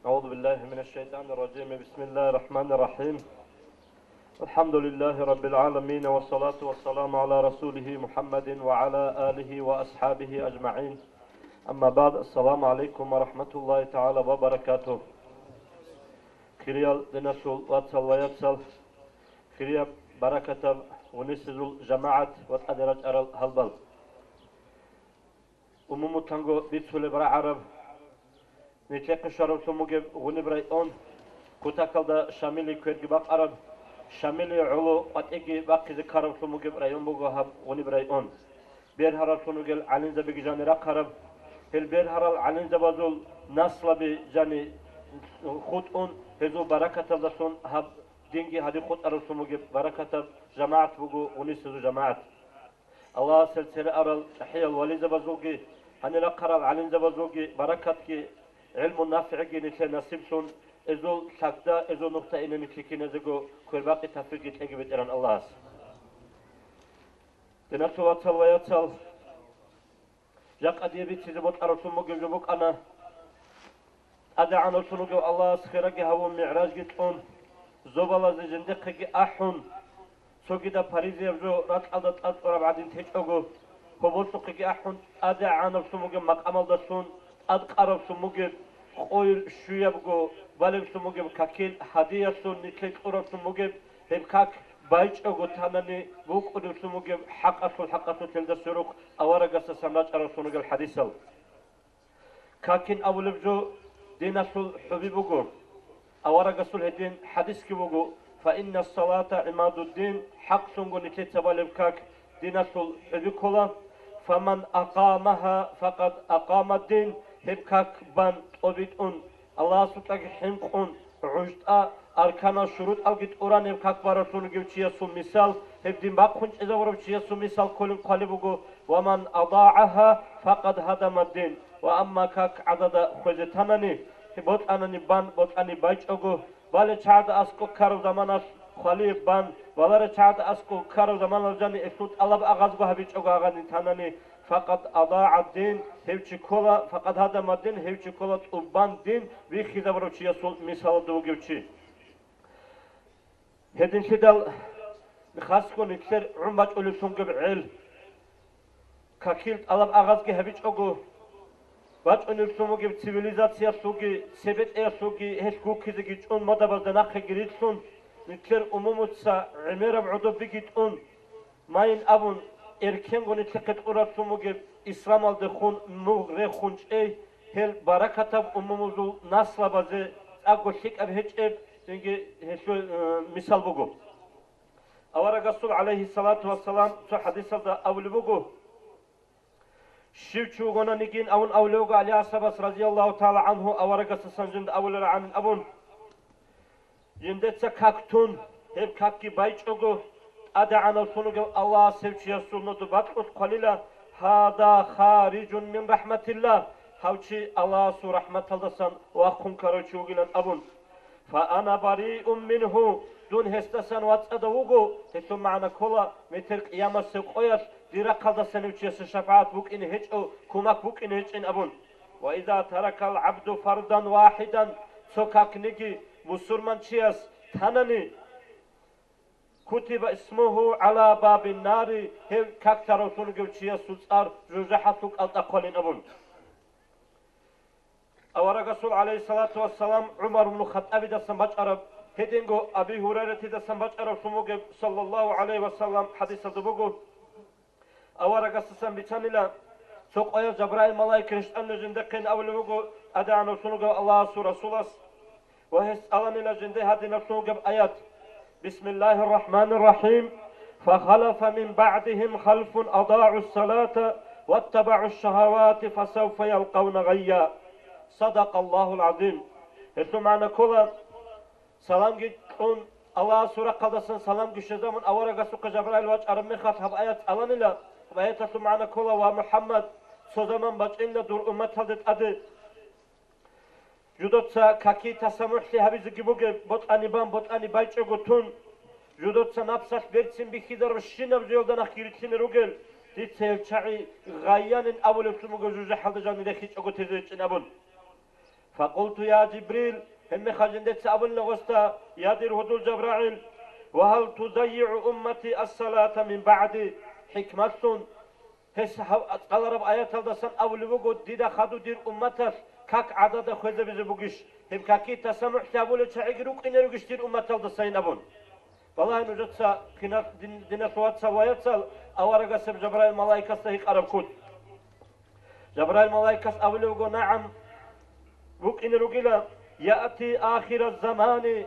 أعوذ بالله من الشيطان الرجيم. بسم الله الرحمن الرحيم. الحمد لله رب العالمين، والصلاة والسلام على رسوله محمد وعلى آله وأصحابه أجمعين. أما بعد، السلام عليكم ورحمة الله تعالى وبركاته. خيريال دنسول واتسال وياتسال خيريا بركة ونسزول جماعة واتأدرج أرل هلبل أمومو تانغو بيتسول برا عرب نتلقى شرم سموغي غنبراي أون كتاكالدا شاميلي كويرجي باق عرب شاميلي علو واتيجي باقي ذكرم سموغي براي أون بوغو هاب غنبراي أون بير هرال سنوغل علين زبيجي جاني راق عرب هل بير هرال علين زبازول ناسلا بي جاني خود أون هزو بركة دسون هاب دينجي هادي خود أرل سموغي بركة جماعة بوغو ونسزو جماعة الله سلسلة أرل تحية الولي زبازوغي هني راق عرب علين زبازوغي بركتكي علم النافع جيني نصيبسون ازول سكتا ازول نقطة إنني نكلكين ازغو كل باقي تفريق تلاقي بتران الله دنسو واتسال وياتسال جاك أديبي تزبط أرسل مجبوك أنا أدعى نرسلوك الله سخيرك هو معراج جتون زوبالا زجندقك أحون سوكي دا باريزي يبزو رات عدد أطورا بعدين تيجوغو كوبوسوكك أحون أدعى نرسلوك مقامل دسون أدقارب سموجب قويل شويبغو بالغ سموجب كاكيل هدية سون نتلك أورب سموجب هبكاك بايج أغو تانني بوك أدو سموجب حق أسول تلد سروق أورغس سملاج أرو سموجب حديثل كاكين أولبجو دين أسول حبيبغو أورغسول هدين حديث كبغو فإن الصلاة عماد الدين حق سنغو نتلت بالغ دين أسول حبيبكولا فمن أقامها فقد أقام الدين هبكاك بان طبيتون الله سبحانه حنقون عجتا أركانا شروط ألقيت أوران هبكاك بارسون جوشيا سو مثال هبدين باقونج إذا وربشيا سو مثال كلن قلبوغو ومن أضاعها فقد هدم الدين وأما كاك عدد خزتانني بوت أنني بان بوت أني بايج أغو بالي چاد أسكو كارو زماناس خالي بان والاري چاد أسكو كارو زماناس جاني إسوت ألب أغازغو هبيج أغو أغاني تانني فقد أضاع الدين هيوشي كولا فقد هدم الدين هيوشي كولا تؤبان دين ويخيزا بروشي يسول مثال دوغيوشي هدين شدال نخاسكو نكسر عمباج أولي سنقب عيل كاكيلت ألب أغازغي هبيج أغو باج أولي سنقب سيفيليزاتيا سوغي سبت إيا سوغي هشكو كيزيجي جون مدباز دناخي جريدسون نكسر أمومتسا عميرا بعدو بيجيتون ماين أبون erken goni tıkıt urasumuge İslam aldı khun nuğre khunç ey hel barakatab umumuzul nasla bazı agoşik ab hiç ev çünkü heşo misal bugu avara rasul aleyhissalatu vesselam şu hadisada avlu bugu şivçu gona nigin avun avluga ali asabas radiyallahu taala anhu avara rasul sanjında avlara an abun yindetse kaktun hep kakki bayçogu أدعنا سنوك الله سوشي السنة بطرس قليلا هذا خارج من رحمة الله هوشي الله سو رحمة الله وأخون كروشوغيلا أبون فأنا بريء منه دون هستسان واتأدوغو هسو معنا كولا متر قيامة سوقوياس ديرا قلدا سنوشي الشفاعات بوك إن هجو كوماك بوك إن هجو أبون وإذا ترك العبد فردا واحدا سوكاك نجي مسلمان شياس تانني كتب اسمه على باب النار هل كاكتر وصنق وشيا سوصار رجحتك الأقوالين أبون أورا رسول عليه الصلاة والسلام عمر بن الخطاب دا سنباج عرب هدينغو أبي هريرة دا سنباج عرب سموغ صلى الله عليه وسلم حديث دبوغو أورا قصصا بيتانيلا سوق أيا جبرائيل ملايك رشتان لجندقين أولوغو أدعنا سنوغ الله سو رسول وهس ألاني لجنده هدينا سنوغ آيات بسم الله الرحمن الرحيم فخلف من بعدهم خلف أضاعوا الصلاة واتبعوا الشهوات فسوف يلقون غيا صدق الله العظيم هسو معنا كلا سلام جيتون الله سورة قدسن سلام جيشزا من أورا سوق جبرائيل واج أرمي خطاب آيات ألاني لا وآيات هسو معنا كلا ومحمد سوزمان باجئين لدور أمت هدت أدي جودتسا كاكي تسامحلي هبيزي جيبوغي بطاني بان بطاني بايچوغو تون جودتسا نفسك بيرتسين بخيدر الشينا بزيودان أخيرتسين روغل ديتسيل چاعي غايان أول بسموغو جوجي حالد جاني دخيچ أغو تزيچين أبون فقلت يا جبريل هم خجندت أبن لغستا يادر هدول جبرائيل وهل تضيع أمتي الصلاة من بعد حكمة هس قال رب آيات الدسان أول وجود ديدا خدو دير أمتر كاك عدد خوزة بزبوغش هم كاكي تسمع تابولة شعيقروك إن يروغش دير أمتر الدسان أبون والله نجدسا خناف دينا تواتسا وياتسال أورغا سب جبرائيل ملايكة سهيق عرب كود جبرائيل ملايكة أول وجود نعم بوك إن رجلا يأتي آخر الزمان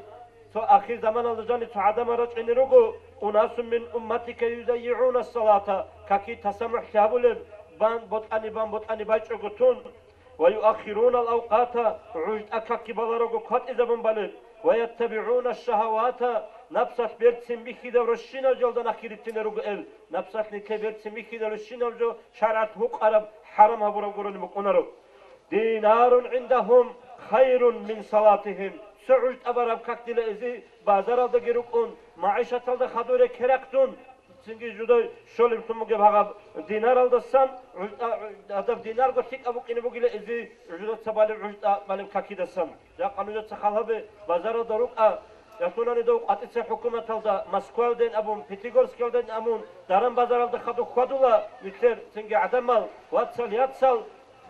آخر زمان الجاني تعدم رجع إن رجو أناس من أمتك يضيعون الصلاة كاكي تسمح تابولب بان بطاني بايشوغتون ويؤخرون الأوقات عجد أكاكي بلارغو قد إذا بنبالب ويتبعون الشهوات نفسك بيرتسم بيكي دورشينا جلدان أخيرتين رجو نفسك نتي بيرتسم بيكي دورشينا جو شرعت هق عرب حرم هبورا قرون مقونرو دينار عندهم خير من صلاتهم سعود أبراب كاكتل إزي بازار alda gerukun معيشة alda خدوره كركتون çünkü juda şöyle bir tumu gibi hagab dinar aldasan adam dinar gotik abuk ini bugile izi juda sabali juda balim kakidasan ya kanuja tsahalhabe bazara daruk yatunani da atitse hükümet alda Moskva'dan abun Pitigorsk'dan amun daran bazar alda khadu khadula mitler çünkü adamal watsal yatsal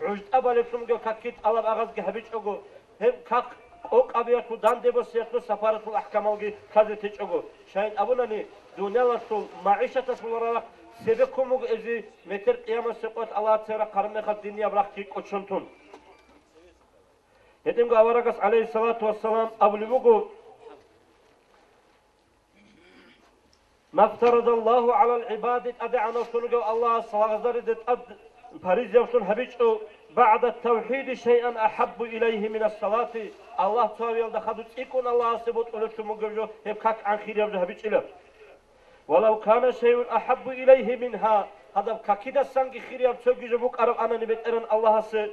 juda balim tumu kakit alab ağaz ki habiç ogu hem kak ok abiyatu dan debosiyatlu safaratul ahkamalgi kazetiç ogu şahin abunani dünyalastul maişatasıl olarak sebekumug ezi meter kıyamet sepot Allah tsara qarmeqat dünya bırakti koçuntun Hedimge avaragas aleyhissalatu vesselam ablugu maftaradallahu alal ibadet ad'ana sunugu Allah salagazar edet Paris yapsun habiçu بعد التوحيد شيئا أحب إليه من الصلاة الله تعالى يلد خدوت يكون الله سبوت ولتم جوجو يبكاك عن خير يبدأ هبيج إله ولو كان شيء أحب إليه منها هذا ككيدا سانج خير يبدأ جوجوك أرب أنا نبت إرن الله سه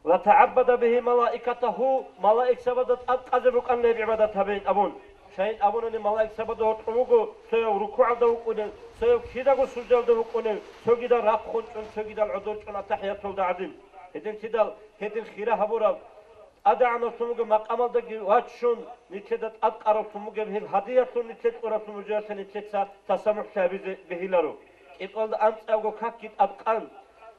لتعبد به ملائكته ملائكة سبدت أتقذبك أن بعبادة بين أبون شيء أبون أن ملائكة سبدت أموجو سيو ركوع دوكونه سيو كيدا جو سجل دوكونه سيو كيدا رقون سيو كيدا العدول كنا تحيات الدعدين هدين تدال هدين خيرة هبورا أدعنا سموجو مقام الدقي واتشون نتدت أتقرب سموجو بهم هدية نتد قرب سموجو نتد تسامح تابيز بهيلارو إقول أنت أوجو كاكيد أتقان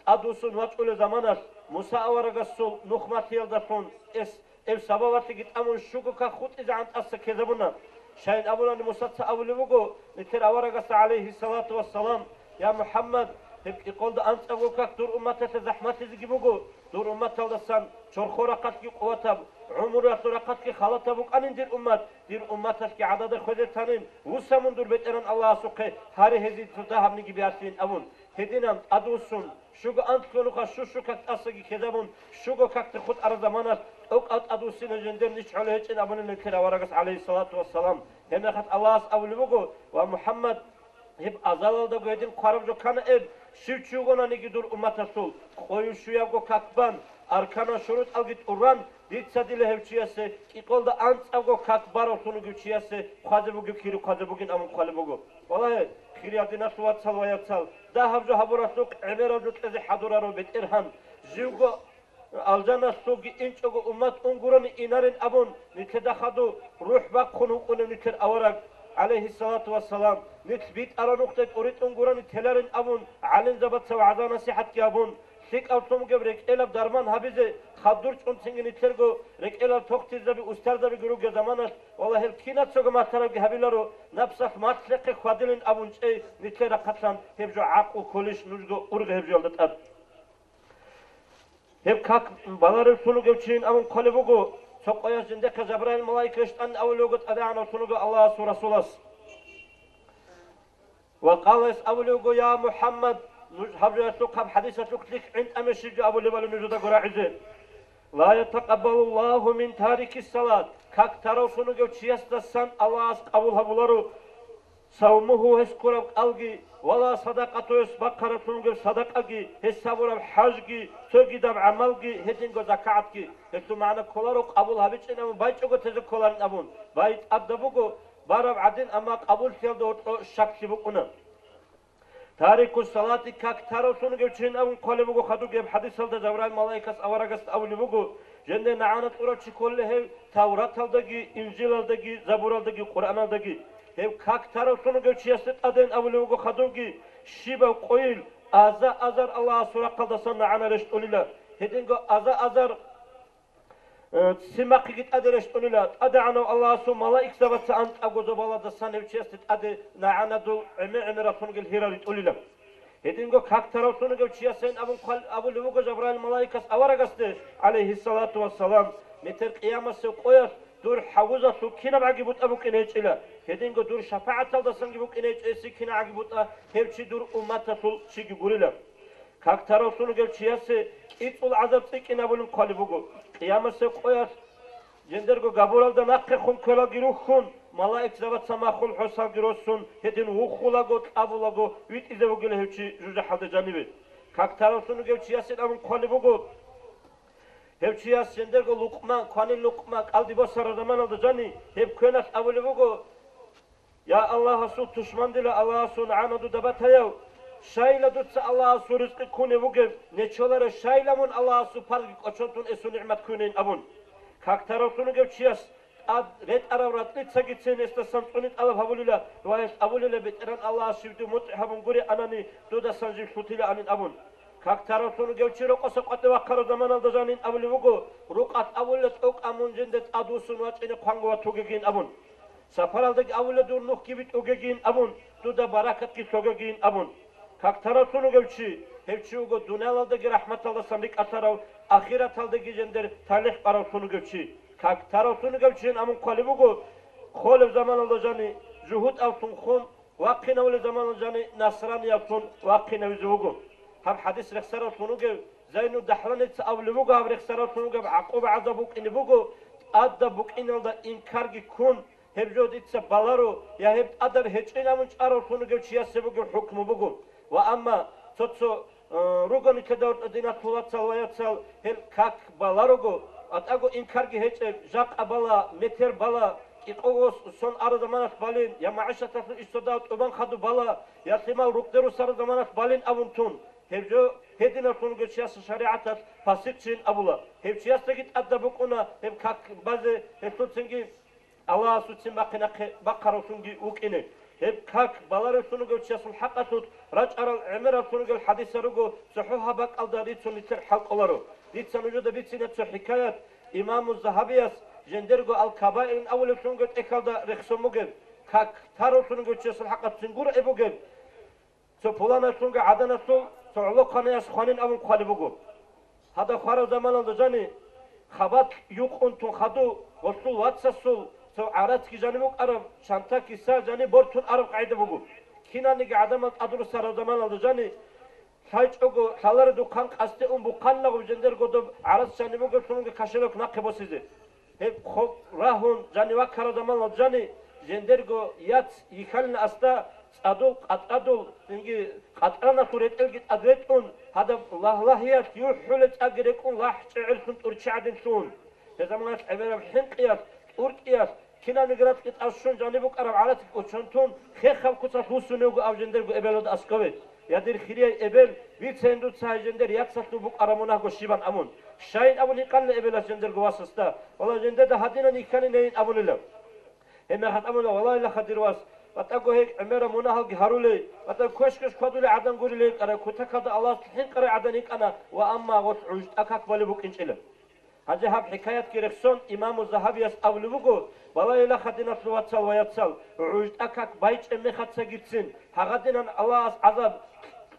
أدوسون واتقول زمانات موسى أورغسول نخمة يلدفون ev sabahati git amun şuku ka khut izant as kezabuna şahin abulan musatsa avlugo nitir avaragas aleyhissalatu vesselam ya Muhammed hep iqolda ant avu ka dur ummata zahmat izgibugo dur ummat aldasan çorxoraqat ki quvatab umura turaqat ki khalata buk anindir ummat ki adada khodetanın usamun dur beteren Allah suqe hari hezi tuta hamni gibi asin avun hedinam adusun şugu ant konuka şu kat asgi kezabun şugu kakti khut ar zamanat أوقات أدوسين الجندم نشعل هيك إن أبونا نكر ورقص عليه الصلاة والسلام هم أخذ الله أول بقول ومحمد هب أزال ده قيدين قارب جو كان إب شيوچوغنا نيجدور أمة رسول قوي شو يبغى كعبان أركان شروط أوجد أوران ديت سديله هالشيء يقول ده أنت أبغى كعبار وصلوا جوشيء خاذ بقول كيرو خاذ بقول أمم خاله بقول والله خيرياتنا سوات سلويات سال ده هبجو هبوراتوك عبارة جو كذا حضورة روبت إرهام جوجو Alcana sogi inçogu ummat unguranı inarin abun nitedakhadu ruh bak khunukunu nitir avarak aleyhissalatu vesselam nitbit aranuktet orit unguranı telerin abun alin zabat savada nasihat ki abun sik altum gebrek elab darman habize khadur çunsingin nitergo rek elab toktiz bi ustar da bi guru zamanas vallahi el kinat sogu matarab ki habilaro nafsaf matlaqi khadilin abun çey nitera qatlan hebjo aqu kolish nuzgo urg hebjo aldat hep kak baları sunu göçün amun kolibugu çok ayasında Cebrail malaikatan avlugut adana sunugu Allah Rasulas ve qalas avlugu ya Muhammed habjatu qab hadisatu klik ind amshij abu libal nujuda quraize la yataqabbalullahu min tarikis salat kak taro sunu göçiyastan Allah qabul habularu savmuhu heskurab algi ولا صدقة يسبقر تنجب صدقة هسابور الحج تجدب عملك هتنجو زكاتك هتو معنا كولارو قبول هبيتش إنهم بايتشوكو تزك كولارن أبون بايت أبدبوكو بارب عدين أما قبول فيلدو شك شبكونا تاريخ الصلاة كاك تارو سنجب تشين أبون قولبوكو خدو جيب حديث سلطة جبرائيل ملايكس أورغست أولي بوكو Jende naana turachi kolle hev Tavrat aldagi, İncil aldagi, Zabur aldagi, Kur'an aldagi. Hev kak tarafını göçüyesit aden avlugu khadungi shiba qoyil aza azar Allah sura qaldasan naana reşt olila. Hedingo aza azar simak git adereşt olila. Adana Allah su malaik zavatsa ant agozo balada sanevçesit ade naana dul eme rafungil hiralit olila. Hedingo kak tarafını göçüyesin avlugu Cebrail malaikas avaragaste aleyhissalatu vesselam. Meter kıyaması koyar. Dur havuza su kina bagibut abu kineçila. Hedingo dur şafaat aldasan gibi kineçesi kina agibut hevçi dur ummata sul çigi gurila. Kak tarafını göçüyesi itul azap sikina bulun kalibugu. Kıyaması koyar. Jendergo gaburalda nakke khun kola girukhun. Malaik zavat samakhul husal girosun. Hedin ukhulago abulago vit izevu gile hevçi juja halde canibi. Kak tarafını göçüyesi amun kalibugu. Hevçiyas jendergo lukma, kani lukma, aldi basara zaman aldı cani. Hep köynas avulugu. Ya Allah'a su tuşman dile, Allah'a su naanadu dabatayav. Şayla tutsa Allah'a su rızkı kune vugev. Neçolara şaylamun Allah'a su pargi koçontun esu ni'mat kuneyn abun. Kak tarafını gevçiyas. Ad red aravratlıtsa gitsin estasan tunit alav havulila. Vayes avulila bitiren Allah'a şivdu mut'ihabun guri anani. Duda sancı şutila anin abun. Kak tarafını gevçiro kosa kote vakkaro zaman aldı zanin avulugu. Rukat avullet ok amun cendet adusun vaçini kwangu va tugegin abun. Saparaldaki avule dur nuh gibit ogegin abun. Duda barakat ki sogegin abun. Kak tarafını gevçi. Hevçi ugo dunyalardaki rahmet aldı sandik atarav. Ahiret aldaki jender talih tarafını gevçi. Kak tarafını gevçin amun kalibugu. Kholev zaman aldı zani. Zuhud altun khun. Vakkina ule zaman aldı zani. Nasrani altun. Vakkina vizugu. هم حديث رخسارة فنوجا زينو دحرنت أولوجا هم رخسارة فنوجا عقوبة عذابك إن بوجو أدا بوك إن هذا إنكارج كون هبجود إتسبالارو يا هب أدر هجينا من أرو فنوجا شيء سبوجو حكم بوجو وأما تطو روجان كدار الدين طولات سويات سال هل كاك بالاروجو أتأجو إنكارج هج جاك أبلا متر بالا İqoğuz son arı zamanat balin ya maaşa tafı istodat uban khadu bala ya simal rukderu sarı zamanat balin avuntun hevjo hedina sonu geçiyası şariatat pasikçin abula hevçiyasta git adda bukuna hev kak bazı hevtutsingi Allah sutsin bakina bakarosungi ukini hev kak baları sonu geçiyasın haqqatut rac aral emera sonu gel hadisarugu suhuha bak alda ritsun litir halk olaru ritsan ucuda bitsinet su hikayat İmam-ı Zahabiyas jendergo al-kabair'in avlu sungut ekalda rexsomugel kak tarosunun göçesin haqqat singur ebugel so polana sunga adana su so uluqanayas khanin avun qalibugu hada khara zaman aldı jani khabat yuq untun khadu wasul watsasul so arat ki janimuk arab shanta kisa jani bortun arab qayda bugu kinani adamat adru sara zaman aldı jani sayçogu saları dukan qaste bu qanlagu jendergo do arat janimuk sunga kashelok naqibosizi hep rahun jani vakkara zaman aldı jani jendergo yat yikhalna asta adul ingi qatrana suret elgit adretun hada lahiyat yuhulet agrekun lah çelsun urçadin sun ne zaman evvel hinqiyat urqiyat kina migrat git asun jani bu qarab alat uçuntun khekhav kutsat husunugu av jendergo ebelod askavet yadir khiriye ebel vitsendu sajender yatsatu bu qaramuna go shiban amun shayn amun iqanna ebel jendergo wasasta wala jender da hadina nikani neyin abunilla hema hat amun wallahi la khadir was Atago hek emera munahal giharule ata koşkoş kadule adan gurile ara kutakada Allah hin qara adan ikana wa amma was'uj akak balibuk inçile Hacı hab hikayet gerekson İmam-ı Zahabiyas avlugu balay la khadina suwatsal wa yatsal uj akak bayç emme khatsa gitsin hagadinan Allah azab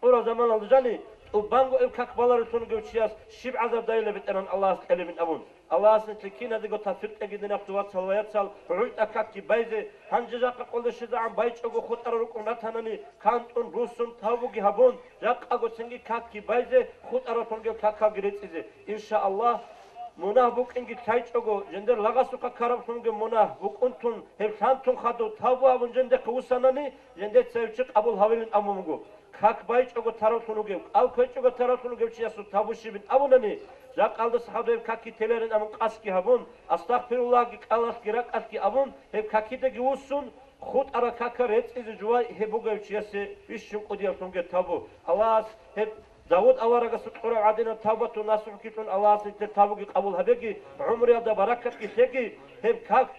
ora zaman aldı jani o bango ev kak baları sonu göçiyas şib azab dayla bitiren Allah elimin abun Allah'ın tekine de gotafit egidin aktuvat salvayat sal uut akak ki bayze hancaja qolda shizan bayç ogo khutar rukun tanani kantun rusun tavugi habun yak ago sengi kak ki bayze khutar tonge kakka giretsize inşallah munah buk ingi çayç ogo jender lagasu kakarab sunge munah buk untun hep santun khadu tavu abun jende kusanani jende sevçik abul havilin amumu kak bayç ogo tarotunuge al koç ogo tarotunuge chiyasu tabushibin abunani Jak aldı sahabe kaki telerin amun qaski habun astagfirullah ki Allah girak aski abun hep kaki de giusun khud ara kakaret iz juwa he buga chiyase ishun qodiya sunge tabu Allah hep Davud avaragası Qur'an adına tavbatu nasuh kitun Allah sitte tavugi kabul habegi umriya da barakat kisegi hep kalk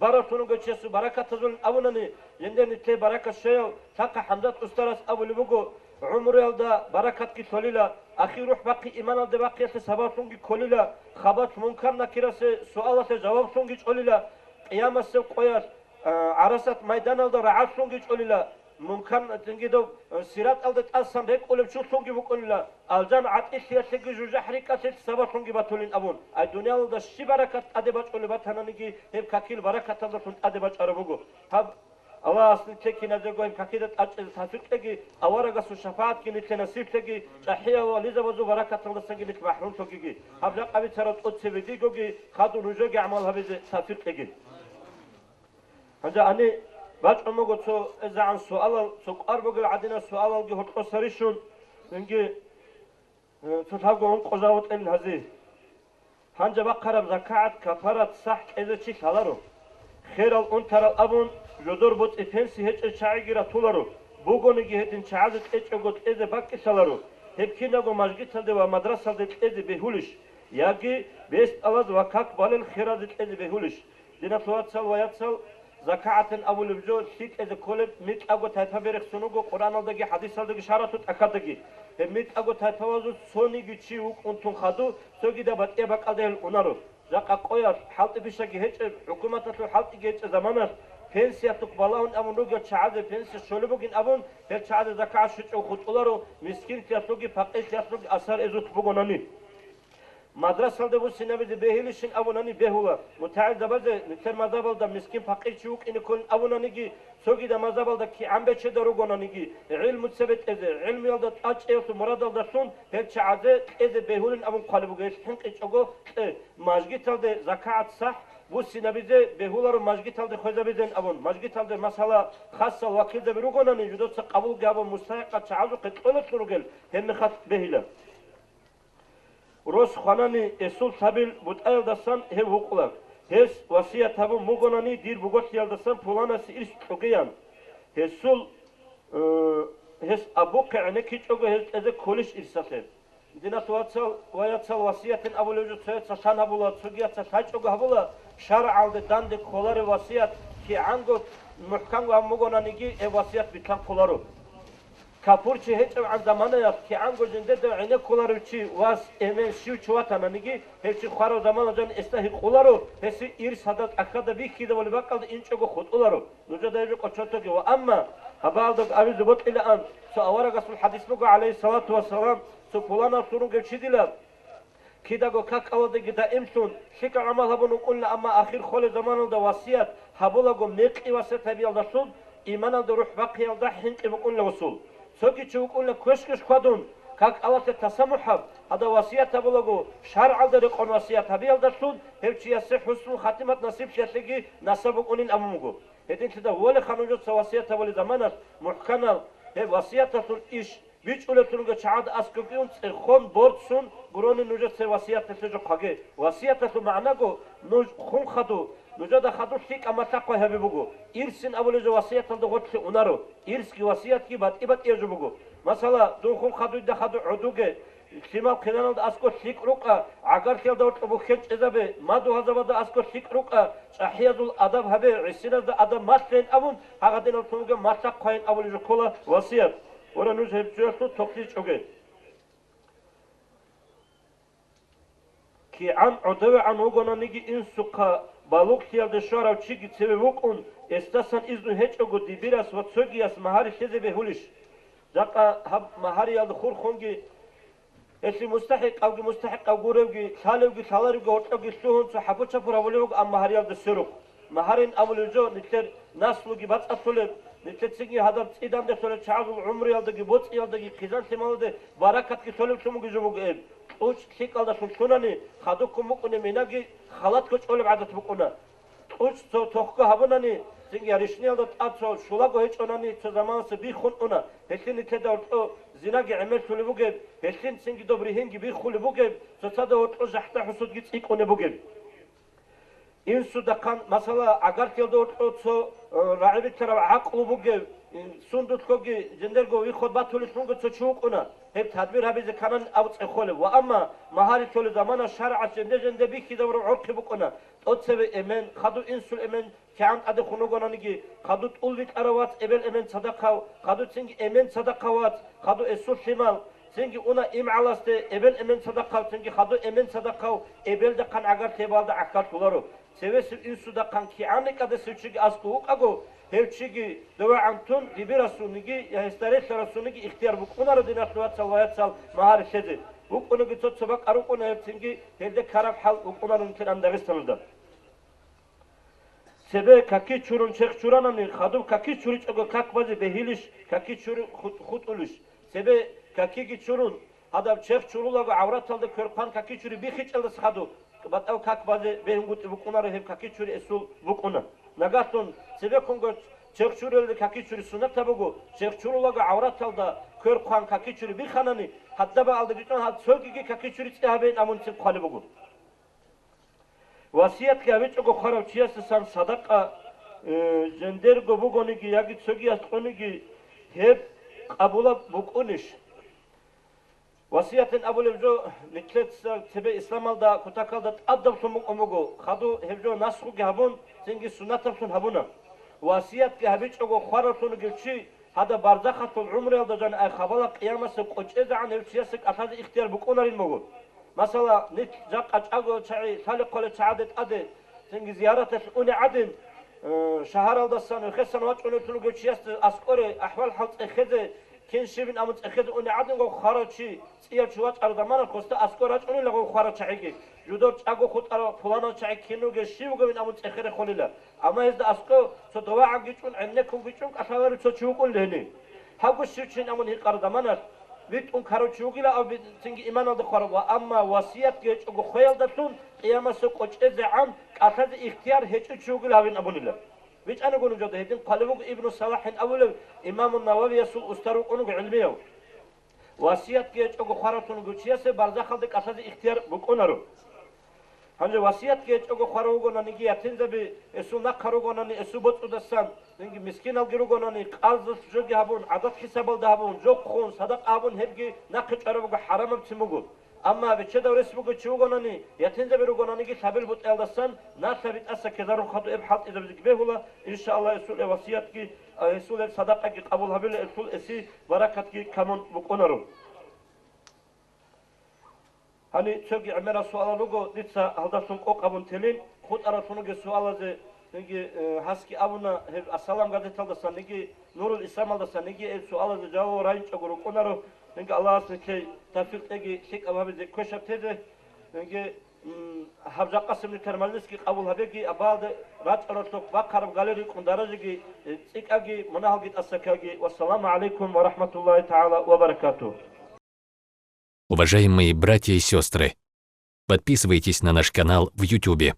Baratunu göçesi barakatızın avunani yenden itle barakat şeyo taka hamdat ustaras avulu bugu umriyalda barakat ki solila ahi ruh baki iman aldı bakiyası sabatun ki kolila khabat munkar nakirası sualata cevap sungi olila kıyamet sev koyar arasat meydan aldı rahat sungi olila munkar tingido sirat aldı asam bek olum şu sungi bu olila alcan atı siyaseti jüze harikası sabat sungi batulin avun ay dünyada şi barakat adebat olibat hanani ki hep kakil barakat aldı sun adebat arabugu hab Allah aslında tekine de goyim kakidet açı tasfikteki avaraga su şefaat ki nitle nasipteki çahiya ve liza vazu barakat alırsan ki nit mahrum toki habla qabi tarat ot sevdi gogi khadu rujo ki amal habize tasfikteki Hanja ani baş umugo so ezan sual so qarbogil adina sual ki hot sarishun çünkü tutavgon qozavot el hazi Hanja baqarab zakat kafarat sah ezeçi salaru خير الأنتر الأبون جدور بوت إفنسي هيك شاعيرة تولارو بوغوني جهتين شعازت إيش أقول إذا باكي سالارو هبكينا جو مجد سالده ومدرسة سالده إذا بهولش ياجي بيست ألاز وكاك بالن خيرات إذا بهولش دينا توات سال ويات سال زكاة أول بجو سيك إذا كولب ميت أقول تايفا بيرخ سنوغو قرآن الدقي حديث الدقي شارتوت أكادقي ميت أقول تايفا وزو سوني جيتشي وك أنتون خادو سوغي دا بات إباك أدهل أنارو Zaka koyar haltı bir şey hiç hükümetin haltı geç zamanlar pensiya tukbalahun amunu geç çağdı pensiya şöyle bugün abun her çağdı zaka şüç o khutları miskin tiyatlogi fakir tiyatlogi asar ezut bugonani madrasalda bu sinabide behilişin abunani behula mutaal da bazı niter mazabalda miskin fakir çuk in kun abunani ki sogi da mazabalda ki ambeçe daru gonani ki ilmu sebet eze ilmi yolda aç eytu murad alda sun her çağdı eze behulun abun qalbu geç hınk çogo majgit aldı zakat sah bu sinabide behular majgit aldı khozabiden abun majgit aldı masala khassa vakilde bir gonani judotsa qabul gabun mustahiqa çağdu qitqalat surugel hem khat behila Roz xanani esul tabil butayl dasan he huklar. Hes vasiyet tabu mugonani dir bugot yaldasan pulanası iş çogayan. Hesul hes abu ka'ne ki çoga hes eze koliş irsate. Dina tuatsal vayatsal vasiyetin abulucu söğüt sasan abula sugiyatsa tay çoga abula şar aldı dandi koları vasiyet ki ango muhkam ve mugonani ki vasiyet bitan koları. Kapurçi hiç an zamanı yap ki an gözünde de aynı kuları çi was emen şu çuvatana nigi hepsi xaro zaman ajan istahi kuları hepsi ir sadat akada bir kide voli bakaldı inçogo khutularo nuca da yok açoto ki ama habaldık abi zubut ile an su avara gasul hadis bu aleyhi salatu vesselam su pulana surun geçidiler kidago kak avada gida imsun şika amal habunu kulla ama ahir khol zamanında vasiyet habulago meqi vasiyet tabi aldasun iman alda ruh baqi alda hinqi bu kulla usul Söki çubukla köşküş kadın kak alatı tasamuhab hada vasiyet tabulagu şar'alda rikon vasiyet tabi aldasun hevçiyası husnul hatimat nasip şetligi nasabuk unin amugu hedinti de voli khanujut vasiyet tabuli zamanar muhkanal he vasiyet tatul iş biç uletunga çaad askıkıyun khon bortsun groni nujut vasiyet tatul kage vasiyet tatul ma'nago nuj khun khadu Nujada khadu sik ama taqwa habibugu irsin avulucu vasiyet aldı gotsi unaru irski vasiyet ki bat ibat yejubugu masala dukhun khadu da khadu uduge simal khinalda asko sik ruqa agar kelda ot bu khet ezabe madu hazabada asko sik ruqa ahiyadul adab habe isinada adam maslen avun hagadin otuga masak qoyin avulucu kola vasiyet ora nuj hepçosu tokli çoge ki an udawa an ugonanigi insuqa Baluk tiyalde şarav çigi sebebukun estasan iznu hiç ogu dibiras ve sögiyas mahari şeze behuliş. Zaka hab mahari yaldı khur khungi esi mustahik avgu revgi salevgi salarevgi ortavgi suhun su hapu çapur avulevgi am mahari yaldı sıruk. Maharin avulucu nitler naslugi bat atuleb nitler singi hadar idamde söyle çağzul umri yaldı ki bot yaldı ki kizan semalıdı barakat ki söyle sumu gücü ev. Uç sikalda sunani khadu kumukune minagi halat koç olup adet bukuna. Uç tohku habunani singi yarışni aldı atso şulago hiç onani ço zamansı bir khun ona. Hesin tedort o zinagi amel söyle buge. Hesin singi dobrihin gibi khulu buge. Sotada o zahta husud git ik one buge. İnsu da kan masala agar keldo o raibet taraf aklu buge. سندوت كوجي جندر جو يخد باتولي سونغ تشوق أنا هب تدبير هبي زكانن أو تخوله وأما مهاري تولي زمان الشرع جندر بيكي دور عرق بكنا أتسب إمن خدو إنسول إمن كان أده خنوغنا نيجي خدو توليك أروات إبل إمن صدقة خدو تنج إمن صدقات خدو إسول شمال تنج أنا إم علاست إبل إمن صدقة تنج خدو إمن صدقة إبل دكان أجر تبال ده أكاد تولارو سويس إنسو دكان كيانك أده سوتشي أسكوك أجو هيرتشيجي دوا عنتون دبيراسونيجي يا هستاريش راسونيجي اختيار بكونا ردينا توات سويات سال مهار شدة بكونا جتوت سباق أروكونا هيرتشيجي هيدا كارب حال بكونا نمكن أن درستنا سبب كاكي چورون شيخ چورانا ني خادو كاكي چوريچ اگو كاك بازي بهيلش كاكي چور خود اولش سبب كاكي گي چورون هذا شيخ چورولغو عورت алды көрпан كاكي چوري بيخيچ алды خادو батау как базе бенгут букунары хеп каки чури эсул букуна нагатон себе конго чекчурелди каки чури сунат табугу чекчурулага авраталда көр кан каки чури бир ханани хатта ба алды битон хат сөгиги каки чури цабен амун чип қали бугу васият ке авечого харав чияс сан садақа жендер го бугониги яги сögi астқониги хеп қабула букуниш وصية أبو لبجو نكلت تبي إسلام الله كتاكل أدب سمو أمجو خدو هبجو نسخو جهبون تنجي سنة سن هبونا وصية كهبيج أجو خارطون جلشي هذا برزخة العمر يلدا جان أي خبلا قيامة سقوش إذا عن السياسة أفاد اختيار بكونا للمجو مثلا نت جاك أجو شيء ثالث قل شعادة أدي تنجي زيارة أوني عدن شهر الدسان وخسن واتش أوني تلو جلشي أسكوري أحوال حلت إخذ كن شبين أمت أخذ أني عدن جو خارجي سير شوات أردمان كوستا أسكورات أني لغو خارج شعيجي جودور أجو خود أرا فلانا شعيج كنو جشيو جو من أمت أخذ خليلا أما هذا أسكو صدوا عجيتون عندكم بيتون أشوار تشوفوا كلهني هاو شيء أمون هيك أردمان بيت أن خارج شوكيلا أو بتنجي إيمان هذا خارج وأما وصية جيش أجو خيال دتون قيامة سقوش إذا عن أخذ اختيار هيك شوكيلا هين أبونيلا بيج أنا قولوا جد هيدين قالوا ابن صلاح أول إمام النووي يسوع أستروا أنو علميه وصية كيج أجو خارطون جوتشياسة برزخ خلدك أساس اختيار بكونارو هنجي وصية كيج أجو خاروجونا نيجي يتنزل بسوا نخاروجونا ني اسوا بتو دسان نيجي مسكين الجروجونا ني قالز جوجي هبون عدد حساب الدهبون جو خون صدق أبون هبجي نقش أروجو حرام بتسموجو أما بتشد ورسمك تشوفنا ني يتنزل بروجنا نيجي سبيل بوت إلدسان ناس ثابت أسا كذا خطو إبحث إذا بدك به ولا إن شاء الله يسول وصيتك يسول صدقك قبول هبل يسول إسي بركتك كمان بكونرو هني تشجع عمرة سؤال لوجو نتسا هذا سونق قبون تلين خد أرى سونق السؤال هذا نيجي حسكي أبونا السلام قد تلدسان نيجي نور الإسلام هذا نيجي السؤال هذا جاو رايج أقول كونرو نيجي الله سكي تفيق نيجي شيك أبو هذا كشف تيجي نيجي حفظ قسم الكرمالسكي قبول هبيجي أباد رات أرتوك بقرب غالري كندرجي شيك أجي مناهجي السكاجي والسلام عليكم ورحمة الله تعالى وبركاته. Уважаемые братья и сестры, подписывайтесь на наш канал в YouTube.